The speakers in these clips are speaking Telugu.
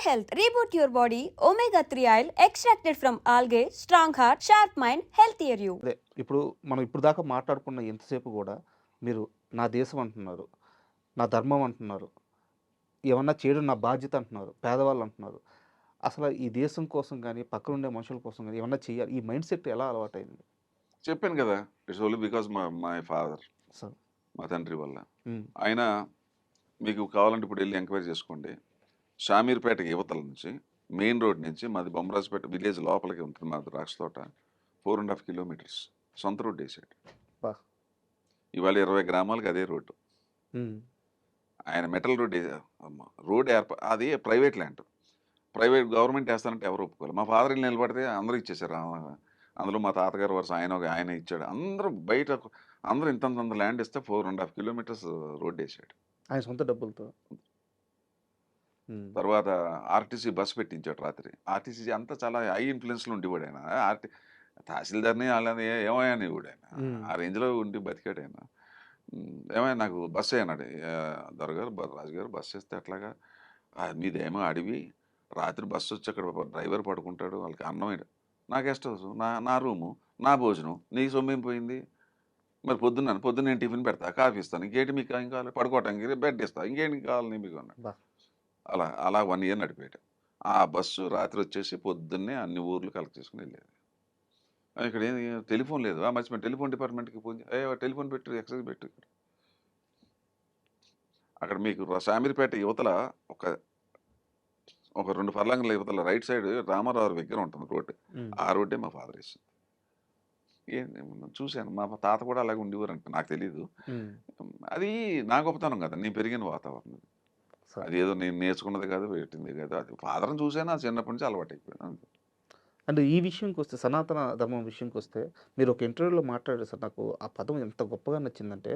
health. Reboot your body. Omega 3 oil extracted from algae. Strong heart, sharp mind, healthier you. అదే ఇప్పుడు మనం ఇప్పుడు దాకా మాట్లాడుకున్న ఎంతసేపు కూడా మీరు నా దేశం అంటున్నారు, నా ధర్మం అంటున్నారు, ఏమన్నా చేయడం నా బాధ్యత అంటున్నారు, పేదవాళ్ళు అంటున్నారు. అసలు ఈ దేశం కోసం కానీ పక్కన ఉండే మనుషుల కోసం కానీ ఏమన్నా చేయాలి, ఈ మైండ్ సెట్ ఎలా అలవాటైంది? చెప్పాను కదా, it's only because my father, so మా తండ్రి వల్ల. ఆయన మీకు కావాలంటే ఇప్పుడు వెళ్ళి ఎంక్వైరీ చేసుకోండి. షామీర్పేట యువతల నుంచి మెయిన్ రోడ్ నుంచి మాది బొమ్మరాజుపేట విలేజ్ లోపలికి ఉంటుంది మా ద్రాక్ష తోట. 4.5 కిలోమీటర్స్ సొంత రోడ్డు వేసాడు. బా. ఇవాళ 20 గ్రామాలకు అదే రోడ్డు. ఆయన మెటల్ రోడ్ రోడ్ అది ప్రైవేట్ ల్యాండ్. ప్రైవేట్ గవర్నమెంట్ వేస్తానంటే ఎవరు ఒప్పుకోవాలి. మా ఫాదర్ ఇల్లు నిలబడితే అందరూ ఇచ్చేసారు. అందులో మా తాతగారు వరుస ఆయన ఇచ్చాడు. అందరూ బయట అందరూ ఇంతంత ల్యాండ్ ఇస్తే 4.5 కిలోమీటర్స్ రోడ్డు వేసాడు ఆయన సొంత డబ్బులతో. తర్వాత ఆర్టీసీ బస్సు పెట్టించాడు రాత్రి. ఆర్టీసీ అంతా చాలా హై ఇన్ఫ్లుయెన్స్లో ఉండేవాడు ఆయన. తహసీల్దార్ని వాళ్ళని ఏమయ్యాని కూడా ఆయన ఆ రేంజ్లో ఉండి బతికాడు ఆయన. ఏమైనా నాకు బస్సు అయ్యాడు దొరగారు రాజుగారు బస్సు వేస్తే అట్లాగా మీదేమో అడివి, రాత్రి బస్సు వచ్చి అక్కడ డ్రైవర్ పడుకుంటాడు, వాళ్ళకి అన్నం నా గెస్ట్ హౌస్, నా రూము, నా భోజనం, నీకు సొమ్మేం పోయింది? మరి పొద్దున్న నేను టిఫిన్ పెడతా, కాఫీ ఇస్తాను, ఇంకేంటి మీకు ఏం కావాలి? పడుకోవటానికి బెడ్ ఇస్తా, ఇంకేంటి కావాలి మీకు అన్నాడు. అలా 1 ఇయర్ నడిపాడు. ఆ బస్సు రాత్రి వచ్చేసి పొద్దున్నే అన్ని ఊర్లు కలెక్ట్ చేసుకుని వెళ్ళేది. ఇక్కడ ఏం టెలిఫోన్ లేదు. మర్చిపోయి టెలిఫోన్ డిపార్ట్మెంట్కి ఫోన్ టెలిఫోన్ పెట్టు, ఎక్సైజ్ పెట్టు. అక్కడ మీకు షామీర్పేట యువతల ఒక 2 ఫర్లాంగుల యువతల రైట్ సైడ్ రామారావు విగ్రహం ఉంటుంది రోడ్డు. ఆ రోడ్డే మా ఫాదర్ వేసింది. చూశాను, మా తాత కూడా అలాగే ఉండేవారు అంటే నాకు తెలీదు. అది నా గొప్పతనం కదా, నేను పెరిగిన వాతావరణం. అది ఏదో నేను నేర్చుకున్నది కాదు, పెట్టింది కాదు. అది ఫాదర్ని చూసాను, అది చిన్నప్పటి నుంచి అలవాటు అయిపోయాను. అండ్ ఈ విషయంకి వస్తే, సనాతన ధర్మం విషయంకి వస్తే, మీరు ఒక ఇంటర్వ్యూలో మాట్లాడారు సార్, నాకు ఆ పదం ఎంత గొప్పగా నచ్చిందంటే,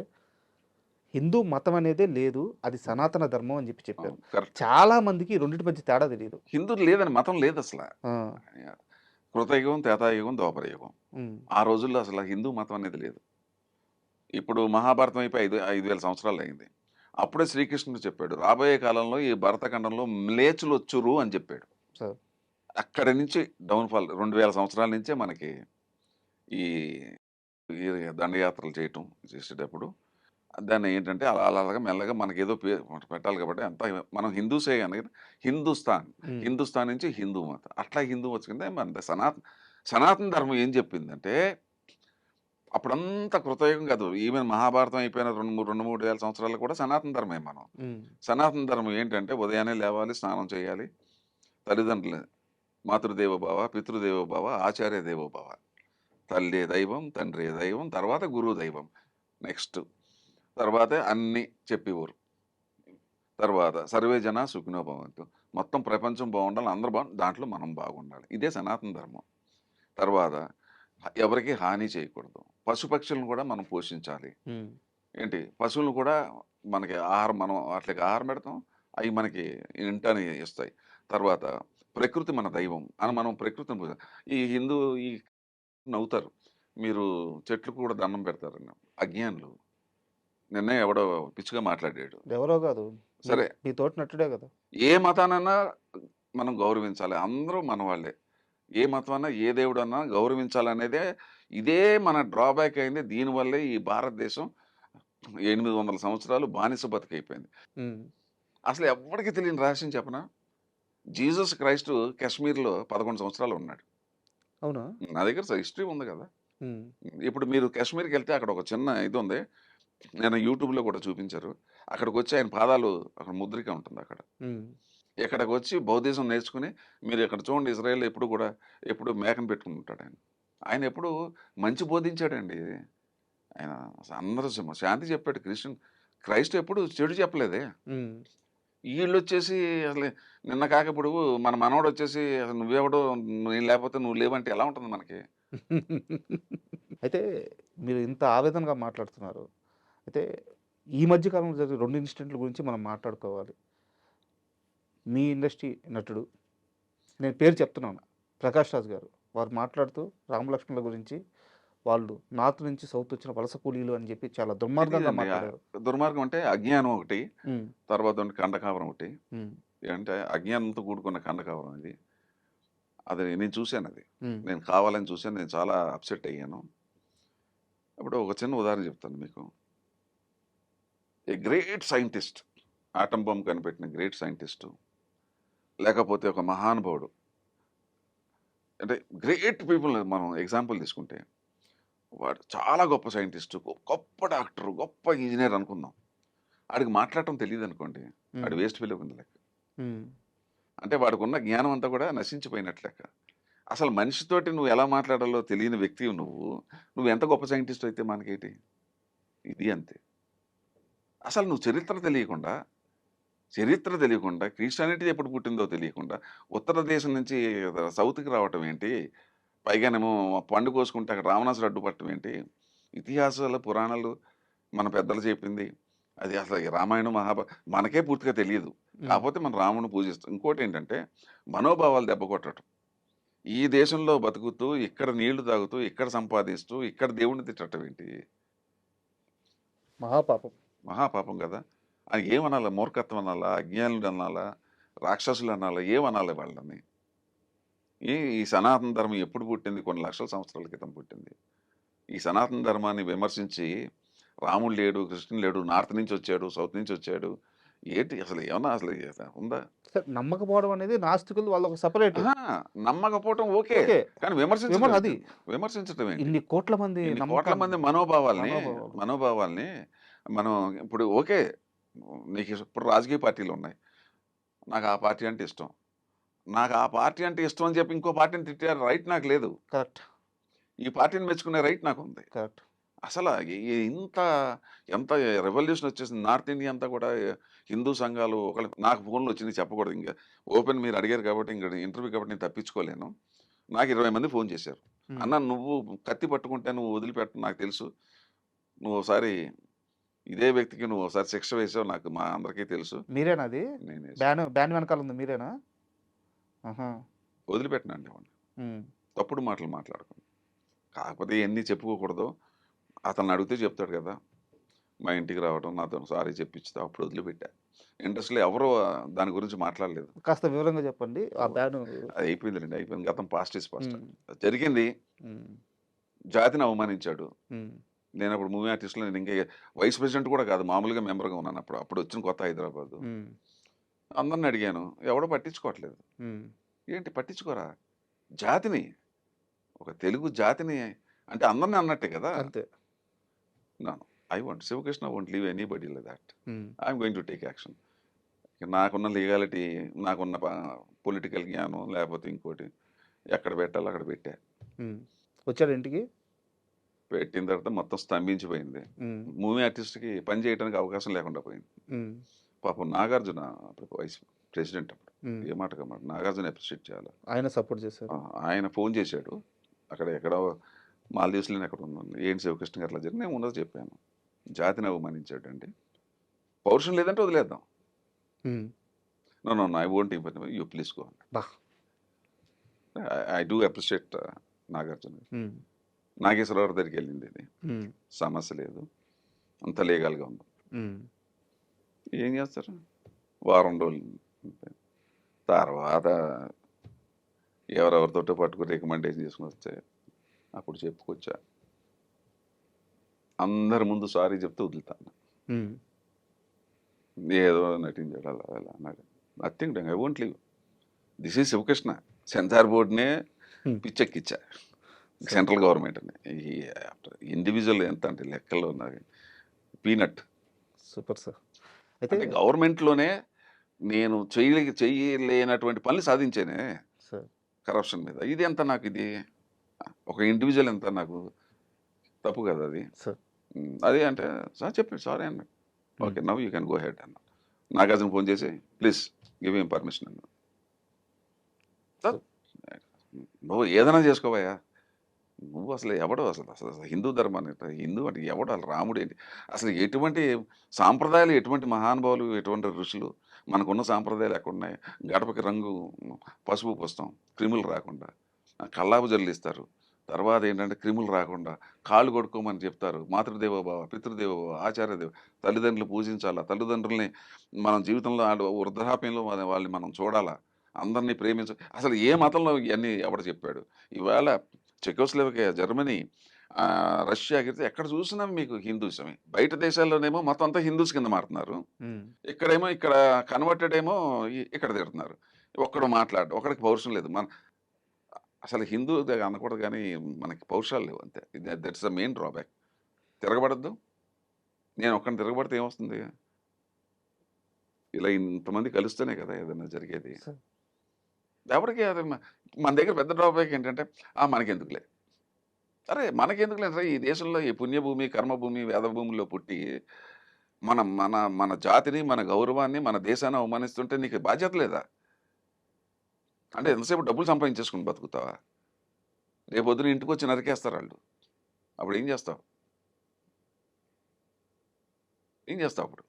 హిందూ మతం అనేదే లేదు, అది సనాతన ధర్మం అని చెప్పారు. చాలా మందికి రెండింటి మధ్య తేడా తెలియదు. హిందూ లేదని మతం లేదు అసలు. కృతయుగం, త్రేతాయుగం, ద్వాపరయుగం. ఆ రోజుల్లో అసలు హిందూ మతం అనేది లేదు. ఇప్పుడు మహాభారతం అయిపోయి 5,000 సంవత్సరాలు అయింది. అప్పుడే శ్రీకృష్ణుడు చెప్పాడు, రాబోయే కాలంలో ఈ భరతఖండంలో మ్లేచ్చులు వచ్చురు అని చెప్పాడు. అక్కడి నుంచి డౌన్ఫాల్ 2,000 సంవత్సరాల నుంచే మనకి ఈ దండయాత్రలు చేసేటప్పుడు దాన్ని ఏంటంటే అలాగా మెల్లగా మనకి ఏదో పెట్టాలి కాబట్టి అంతా మనం హిందూసే కానీ హిందుస్థాన్ నుంచి హిందూ మతం అట్లా హిందూ వచ్చిందే. మన సనాతన ధర్మం ఏం చెప్పిందంటే, అప్పుడంతా కృతయుగం కాదు, ఈవెన్ మహాభారతం అయిపోయిన 2-3 వేల సంవత్సరాలు కూడా సనాతన ధర్మే. మనం సనాతన ధర్మం ఏంటంటే ఉదయాన్నే లేవాలి, స్నానం చేయాలి, తల్లిదండ్రులు మాతృదేవోభవ, పితృదేవోభవ, ఆచార్య దేవోభవ, తల్లి దైవం, తండ్రి దైవం, తర్వాత గురువు దైవం, నెక్స్ట్ తర్వాత అన్నీ చెప్పేవారు. తర్వాత సర్వే జన సుఖినో భవంతు, మొత్తం ప్రపంచం బాగుండాలి, అందరూ దాంట్లో మనం బాగుండాలి. ఇదే సనాతన ధర్మం. తర్వాత ఎవరికి హాని చేయకూడదు, పశుపక్షులను కూడా మనం పోషించాలి. ఏంటి పశువులను కూడా మనకి ఆహారం, మనం వాటికి ఆహారం పెడతాం, అవి మనకి ఇంటని ఇస్తాయి. తర్వాత ప్రకృతి మన దైవం అని మనం ప్రకృతిని ఈ హిందూ ఈ నవ్వుతారు, మీరు చెట్లు కూడా దండం పెడతారని. అజ్ఞానులు. నిన్నే ఎవడో పిచ్చిగా మాట్లాడాడు, ఎవరో కాదు, సరే మీ తోటి నట్టుడే కదా. ఏ మతానన్నా మనం గౌరవించాలి, అందరూ మన వాళ్ళే. ఏ మతం అన్నా ఏ దేవుడు అన్నా గౌరవించాలనేదే ఇదే మన డ్రాబ్యాక్ అయింది. దీనివల్లే ఈ భారతదేశం 800 సంవత్సరాలు బానిస బతికైపోయింది. అసలు ఎవరికి తెలియని రహస్యం చెప్పనా, జీసస్ క్రైస్ట్ కాశ్మీర్లో 11 సంవత్సరాలు ఉన్నాడు. అవునా? నా దగ్గర హిస్టరీ ఉంది కదా. ఇప్పుడు మీరు కాశ్మీర్కి వెళ్తే అక్కడ ఒక చిన్న ఇది ఉంది, నేను యూట్యూబ్లో కూడా చూపించారు. అక్కడికి వచ్చి ఆయన పాదాలు అక్కడ ముద్రిక ఉంటుంది. ఇక్కడికి వచ్చి బౌద్ధిజం నేర్చుకుని మీరు ఇక్కడ చూడండి, ఇజ్రాయెల్ ఎప్పుడు మేకను పెట్టుకుని ఉంటాడు ఆయన ఎప్పుడు మంచి బోధించాడండి. ఆయన అందరూ శాంతి చెప్పాడు. క్రైస్ట్ ఎప్పుడు చెడు చెప్పలేదే. వీళ్ళు వచ్చేసి అసలు నిన్న కాకపోడు మన మనవడు వచ్చేసి అసలు నువ్వెవడో, నేను లేకపోతే నువ్వు లేవంటే ఎలా ఉంటుంది మనకి? అయితే మీరు ఇంత ఆవేదనగా మాట్లాడుతున్నారు. అయితే ఈ మధ్యకాలంలో జరిగిన 2 ఇన్సిడెంట్ల గురించి మనం మాట్లాడుకోవాలి. మీ ఇండస్ట్రీ నటుడు, నేను పేరు చెప్తున్నాను, ప్రకాష్ రాజ్ గారు, వారు మాట్లాడుతూ రామలక్ష్మణుల గురించి, వాళ్ళు నార్త్ నుంచి సౌత్ వచ్చిన వలస కూలీలు అని చెప్పి చాలా దుర్మార్గంగా మాట్లాడారు. దుర్మార్గం అంటే అజ్ఞానం ఒకటి, తర్వాత కండకావరం ఒకటి, అంటే అజ్ఞానంతో కూడుకున్న కండకవరం అది. అది నేను చూశాను అది. ఉమ్, నేను కావాలని చూశాను. నేను చాలా అప్సెట్ అయ్యాను. ఇప్పుడు ఒక చిన్న ఉదాహరణ చెప్తాను మీకు. A great scientist, atom bomb కనిపెట్టిన గ్రేట్ సైంటిస్టు, లేకపోతే ఒక మహానుభావుడు, అంటే గ్రేట్ పీపుల్ మనం ఎగ్జాంపుల్ తీసుకుంటే, వాడు చాలా గొప్ప సైంటిస్టు, గొప్ప డాక్టరు, గొప్ప ఇంజనీర్ అనుకుందాం. ఆడికి మాట్లాడటం తెలియదు అనుకోండి, ఆడు వేస్ట్ ఫెలో కింద లెక్క. ఉమ్, అంటే వాడికున్న జ్ఞానం అంతా కూడా నశించిపోయినట్లు లెక్క. అసలు మనిషితోటి నువ్వు ఎలా మాట్లాడాలో తెలియని వ్యక్తివి నువ్వు. నువ్వు ఎంత గొప్ప సైంటిస్ట్ అయితే మనకేంటి? ఇది అంతే. అసలు నువ్వు చరిత్ర తెలియకుండా క్రిస్టియానిటీ ఎప్పుడు పుట్టిందో తెలియకుండా ఉత్తర దేశం నుంచి సౌత్కి రావటం ఏంటి? పైగానేమో పండు కోసుకుంటే అక్కడ రావణాసుడు అడ్డుపట్టడం ఏంటి? ఇతిహాసాలు, పురాణాలు మన పెద్దలు చెప్పింది అది అసలు ఈ రామాయణం, మనకే పూర్తిగా తెలియదు. కాకపోతే మనం రాముడిని పూజిస్తాం. ఇంకోటి ఏంటంటే మనోభావాలు దెబ్బ కొట్టడం. ఈ దేశంలో బతుకుతూ, ఇక్కడ నీళ్లు తాగుతూ, ఇక్కడ సంపాదిస్తూ, ఇక్కడ దేవుడిని తిట్టడం ఏంటి? మహాపాపం. మహాపాపం కదా! అది ఏమనాలా? మూర్ఖత్వం అనాలా? అజ్ఞానులు అనాలా? రాక్షసులు అనాలా? ఏమనాలి వాళ్ళని? ఈ సనాతన ధర్మం ఎప్పుడు పుట్టింది? కొన్ని లక్షల సంవత్సరాల క్రితం పుట్టింది. ఈ సనాతన ధర్మాన్ని విమర్శించి రాముడు లేడు, కృష్ణుడు లేడు, నార్త్ నుంచి వచ్చాడు, సౌత్ నుంచి వచ్చాడు, ఏంటి అసలు ఏమన్నా అసలు ఉందా? సార్, నమ్మకపోవడం అనేది నాస్తికులు వాళ్ళ ఒక సపరేట్. నమ్మకపోవటం okay, okay. కానీ అది విమర్శించటం ఏంటి? ఇన్ని కోట్ల మంది ఇన్ని కోట్ల నమ్మకాన్ని- మంది మనోభావాలు. మనోభావాల్ని మనం ఇప్పుడు ఓకే, నీకు ఇప్పుడు రాజకీయ పార్టీలు ఉన్నాయి. నాకు ఆ పార్టీ అంటే ఇష్టం. నాకు ఆ పార్టీ అంటే ఇష్టం అని చెప్పి ఇంకో పార్టీని తిట్టే రైట్ నాకు లేదు. కరెక్ట్. ఈ పార్టీని మెచ్చుకునే రైట్ నాకు ఉంది. కరెక్ట్. అసలు ఎంత రెవల్యూషన్ వచ్చేసింది. నార్త్ ఇండియా అంతా కూడా హిందూ సంఘాలు నాకు ఫోన్లు వచ్చినాయి, చెప్పకూడదు ఇంకా. ఓపెన్ మీరు అడిగారు కాబట్టి ఇంకా ఇంటర్వ్యూ కాబట్టి నేను తప్పించుకోలేను. నాకు 20 మంది ఫోన్ చేశారు. అన్న, నువ్వు కత్తి పట్టుకుంటే నువ్వు వదిలిపెట్టు, నాకు తెలుసు. నువ్వు ఒకసారి ఇదే వ్యక్తికి నువ్వు ఒకసారి శిక్ష వేసావు, నాకు మా అందరికీ తెలుసు. మీరేనా అది? నేను బ్యాన్ వెనకాల ఉంది మీరేనా? ఆహా. వదిలిపెట్టినండి వాడిని. ఉమ్, తప్పుడు మాటలు మాట్లాడకుండా. కాకపోతే ఎన్ని చెప్పుకోకూడదు. అతను అడిగితే చెప్తాడు కదా, మా ఇంటికి రావడం, నాతో సారీ చెప్పించుతా, అప్పుడు వదిలిపెట్టా. ఇండస్ట్రీలో ఎవరో దాని గురించి మాట్లాడలేదు. కాస్త వివరంగా చెప్పండి ఆ బ్యాన్. అది అయిపోయింది, అయిపోయింది. గతం పాస్ట్ ఇస్ పాస్ట్. జరిగింది. ఉమ్, జాతిని అవమానించాడు. ఉమ్, నేను అప్పుడు మూవీ ఆర్టిస్ట్లో నేను ఇంకా వైస్ ప్రెసిడెంట్ కూడా కాదు, మామూలుగా మెంబర్గా ఉన్నాను. అప్పుడు వచ్చిన కొత్త హైదరాబాద్. ఉమ్, అందరిని అడిగాను, ఎవడో పట్టించుకోవట్లేదు. ఉమ్, ఏంటి పట్టించుకోరా? జాతిని, ఒక తెలుగు జాతిని అంటే అందరిని అన్నట్టే కదా. అంతే. Shivakrishna won't leave anybody like that. Um, I'm going to take action. నాకున్న లీగాలిటీ, నాకున్న పొలిటికల్ జ్ఞానం, లేకపోతే ఇంకోటి ఎక్కడ పెట్టాలో అక్కడ పెట్టా. ఉమ్. వచ్చాడు ఇంటికి? పెట్టిన తర్వాత మొత్తం స్తంభించిపోయింది. ఉమ్, మూవీ ఆర్టిస్ట్కి పని చేయడానికి అవకాశం లేకుండా పోయింది. ఉమ్, పాపం నాగార్జున అప్పుడు వైస్ ప్రెసిడెంట్, అప్పుడు ఉమ్. ఏ మాట కమాట నాగార్జున అప్రిషియేట్ చేయాలి. ఆయన సపోర్ట్ చేశారు. ఆయన ఫోన్ చేశాడు. అక్కడ ఎక్కడో మాల్దీవ్స్లోనే ఎక్కడ ఉన్నాను. ఏంటి శివకృష్ణ గారు అట్లా జరిగింది, నేను ఉండదు చెప్పాను. జాతిని అవమానించాడు అండి, పౌరుషం లేదంటే వదిలేద్దాం. Um, no I won't you please go. బా. I do appreciate Nagarjuna. Um, Nageswara Rao దగ్గరికి వెళ్ళింది, ఇది ఉమ్, సమస్య లేదు, అంత లీగల్గా ఉంది. ఉమ్, ఏం చేస్తారు, వారం రోజులు అంతే. తర్వాత ఎవరెవరితోటో పట్టుకుని రికమెండేషన్ చేసుకుని వస్తే అప్పుడు చెప్పుకొచ్చా. అందరి ముందు సారీ చెప్తే వదులుతాను. ఉమ్, ఏదో నటించాడు అలా అలా అన్నాడు. Nothing I won't leave. This is Sivakrishna. Censor బోర్డునే పిచ్చెక్కిచ్చా, సెంట్రల్ గవర్నమెంట్ అని. ఈ ఇండివిజువల్ ఎంత అంటే లెక్కల్లో ఉన్నది పీనట్. Super sir. అయితే అంటే గవర్నమెంట్లోనే నేను చేయలేనటువంటి పనులు సాధించానే సార్, కరప్షన్ మీద. ఇది ఎంత నాకు, ఇది ఒక ఇండివిజువల్ ఎంత నాకు తప్పు కదా అది. సార్. అదే అంటే సార్ చెప్పాడు, సారీ అన్న, okay now you can go head అన్న. నాగార్జున ఫోన్ చేసి ప్లీజ్ గివ్ హిమ్ పర్మిషన్ అన్న. నువ్వు ఏదైనా చేసుకోవయ్యా, నువ్వు అసలు ఎవడో, అసలు హిందూ ధర్మాన్ని, హిందూ అంటే ఎవడో, అసలు రాముడు ఏంటి, అసలు ఎటువంటి సాంప్రదాయాలు, ఎటువంటి మహానుభావులు, ఎటువంటి ఋషులు, మనకున్న సాంప్రదాయాలు ఎక్కడున్నాయి? గడపకి రంగు పసుపు పుస్తాం, క్రిములు రాకుండా, కల్లాపు జల్లు ఇస్తారు, తర్వాత ఏంటంటే క్రిములు రాకుండా కాళ్ళు కొడుకోమని చెప్తారు. మాతృదేవోభవ, పితృదేవోభవ, ఆచార్యదేవ, తల్లిదండ్రులు పూజించాలా, తల్లిదండ్రుల్ని మనం జీవితంలో వృద్ధాప్యంలో వాళ్ళని మనం చూడాలా, అందరినీ అసలు ఏ మతంలో ఇవన్నీ ఎవడు చెప్పాడు? ఇవాళ చెకోస్లోవేకియా, జర్మనీ, రష్యా గిట్ల ఎక్కడ చూసినా మీకు హిందూయిజమే. బయట దేశాల్లోనేమో మొత్తం అంతా హిందూస్ కింద మారుతున్నారు. ఇక్కడేమో ఇక్కడ కన్వర్టెడ్ ఏమో ఇక్కడ తిడుతున్నారు. ఒక్కడు మాట్లాడు, ఒకడికి పౌరుషం లేదు. అసలు హిందూ అనకూడదు కానీ మనకి పౌరుషాలు లేవు అంతే. That's the main drawback. తిరగబడద్దు. నేను ఒక్కడిని తిరగబడితే ఏమొస్తుంది? ఇలా ఇంతమంది కలుస్తేనే కదా ఏదైనా జరిగేది. ఎవరికి అది మన దగ్గర పెద్ద డ్రాబ్యాక్ ఏంటంటే మనకెందుకులే. అరే మనకెందుకులే సార్, ఈ దేశంలో ఈ పుణ్యభూమి, కర్మభూమి, వేదభూమిలో పుట్టి మన మన మన జాతిని, మన గౌరవాన్ని, మన దేశాన్ని అవమానిస్తుంటే నీకు బాధ్యత లేదా? అంటే ఎంతసేపు డబ్బులు సంపాదించేసుకుని బతుకుతావా? రేపొద్దున ఇంటికి వచ్చి నరికేస్తారు వాళ్ళు. అప్పుడు ఏం చేస్తావు? ఏం చేస్తావు అప్పుడు?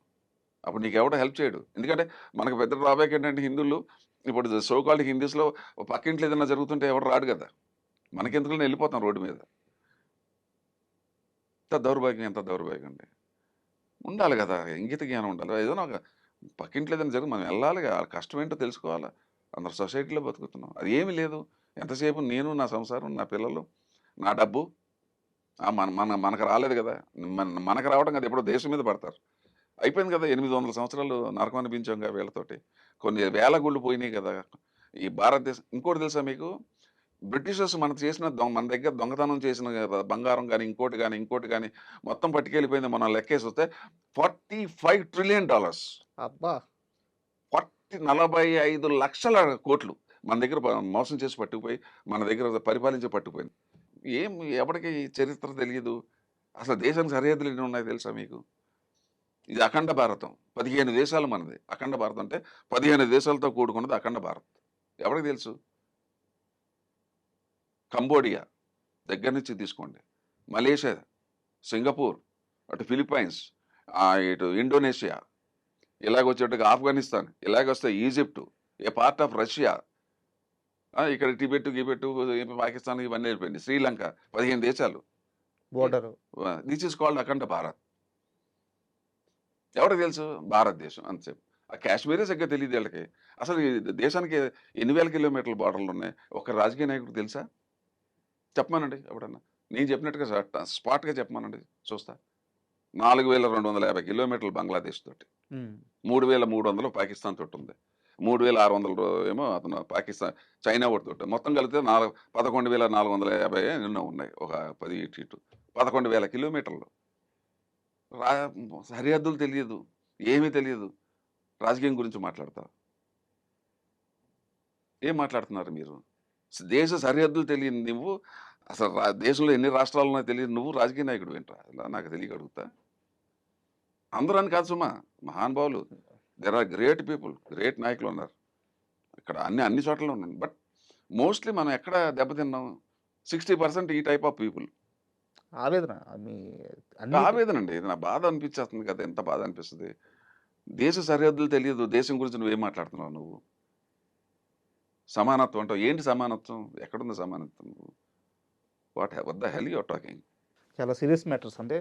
అప్పుడు నీకు ఎవడో హెల్ప్ చేయడు. ఎందుకంటే మనకు పెద్ద డ్రాబ్యాక్ ఏంటంటే హిందువులు ఇప్పుడు సోకాల్డ్ హిందూస్లో పక్కింట్లో ఏదైనా జరుగుతుంటే ఎవడు రాడు కదా. మనకెందుకు వెళ్ళిపోతాం రోడ్డు మీద. ఎంత దౌర్భాగ్యం అండి. ఉండాలి కదా, ఇంగిత జ్ఞానం ఉండాలి. ఏదైనా ఒక పక్కింట్లో ఏదైనా జరుగుతుంది, మనం వెళ్ళాలి, ఆ కష్టం ఏంటో తెలుసుకోవాలా. అందరు సొసైటీలో బతుకుతున్నాం, అది ఏమీ లేదు. ఎంతసేపు నేను, నా సంసారం, నా పిల్లలు, నా డబ్బు. మనకు రాలేదు కదా, మనకు రావడం కదా, ఎప్పుడో దేశం మీద పడతారు. అయిపోయింది కదా, 800 సంవత్సరాలు నరకం అనిపించాం కదా వీళ్ళతోటి. కొన్ని వేల గుళ్ళు పోయినాయి కదా ఈ భారతదేశం. ఇంకోటి తెలుసా మీకు? బ్రిటిషర్స్ మన దగ్గర దొంగతనం చేసిన బంగారం కానీ ఇంకోటి కానీ మొత్తం పట్టుకెళ్ళిపోయింది. మనం లెక్కేసి వస్తే $45 ట్రిలియన్. అబ్బా, 45 లక్షల కోట్లు మన దగ్గర మోసం చేసి పట్టుకుపోయి, మన దగ్గర పరిపాలించి పట్టుకుపోయింది. ఎవరికి చరిత్ర తెలియదు. అసలు దేశానికి సరిహద్దులు ఎన్ని ఉన్నాయి తెలుసా మీకు? ఇది అఖండ భారతం. 15 దేశాలు మనది. అఖండ భారతం అంటే 15 దేశాలతో కూడుకున్నది అఖండ భారత్. ఎవరికి తెలుసు? కంబోడియా దగ్గర నుంచి తీసుకోండి, మలేషియా, సింగపూర్, అటు ఫిలిప్పైన్స్, ఇటు ఇండోనేషియా, ఇలాగొచ్చేట్టుగా ఆఫ్ఘనిస్తాన్, ఇలాగొస్తే Egypt, a part of Russia, ఇక్కడ టిబెట్, పాకిస్తాన్ ఇవన్నీ వెళ్ళిపోయింది. శ్రీలంక, 15 దేశాలు. Border. This is called Akhanda Bharat. ఎవరికి తెలుసు? భారతదేశం అంతసేపు. ఆ కాశ్మీరే సరిగ్గా తెలియదు వీళ్ళకి. అసలు ఈ దేశానికి ఎన్ని వేల కిలోమీటర్ల బార్డర్లు ఉన్నాయి? ఒక రాజకీయ నాయకుడు తెలుసా? చెప్పమానండి ఎవడన్నా. నేను చెప్పినట్టుగా స్పాట్గా చెప్పమానండి చూస్తా. 4250 కిలోమీటర్లు బంగ్లాదేశ్ తోటి, 3300 పాకిస్తాన్ తోటి ఉంది, 3600 ఏమో అతను పాకిస్తాన్ చైనా తోటి, మొత్తం కలిపితే 11,450 ఎన్నో ఉన్నాయి. ఒక 10 ఇటు 11,000 కిలోమీటర్లు. సరిహద్దులు తెలియదు, ఏమీ తెలియదు. రాజకీయం గురించి మాట్లాడతా. ఏం మాట్లాడుతున్నారు మీరు? దేశ సరిహద్దులు తెలియదు నువ్వు. అసలు దేశంలో ఎన్ని రాష్ట్రాలు ఉన్నాయో తెలియదు నువ్వు రాజకీయ నాయకుడు ఏంట్రా? ఇలా నాకు తెలియక అడుగుతా. అందరూ అని కాదు సుమా, మహానుభావులు, there are great people, great నాయకులు ఉన్నారు ఇక్కడ, అన్ని చోట్ల ఉన్నాను. బట్ మోస్ట్లీ మనం ఎక్కడ దెబ్బతిన్నాం? 60% ఈ టైప్ ఆఫ్ పీపుల్. ఆవేదన ఆవేదన అండి, ఇది నా బాధ అనిపించేస్తుంది కదా. ఎంత బాధ అనిపిస్తుంది. దేశ సరిహద్దులు తెలియదు, దేశం గురించి నువ్వేం మాట్లాడుతున్నావు? నువ్వు సమానత్వం అంటావు. ఏంటి సమానత్వం? ఎక్కడుంది సమానత్వం? What the hell you are talking? చాలా సీరియస్ మ్యాటర్స్. అంటే